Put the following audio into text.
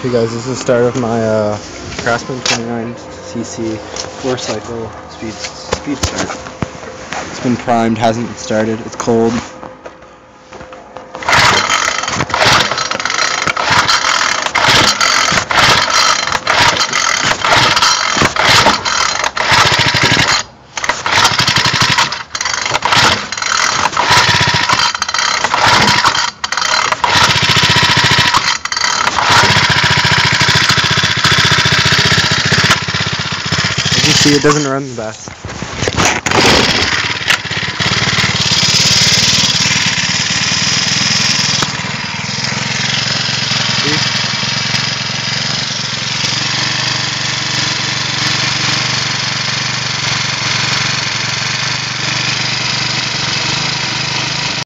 Hey guys, this is the start of my Craftsman 29cc 4-cycle speed start. It's been primed, hasn't started, it's cold. As you see, it doesn't run the best.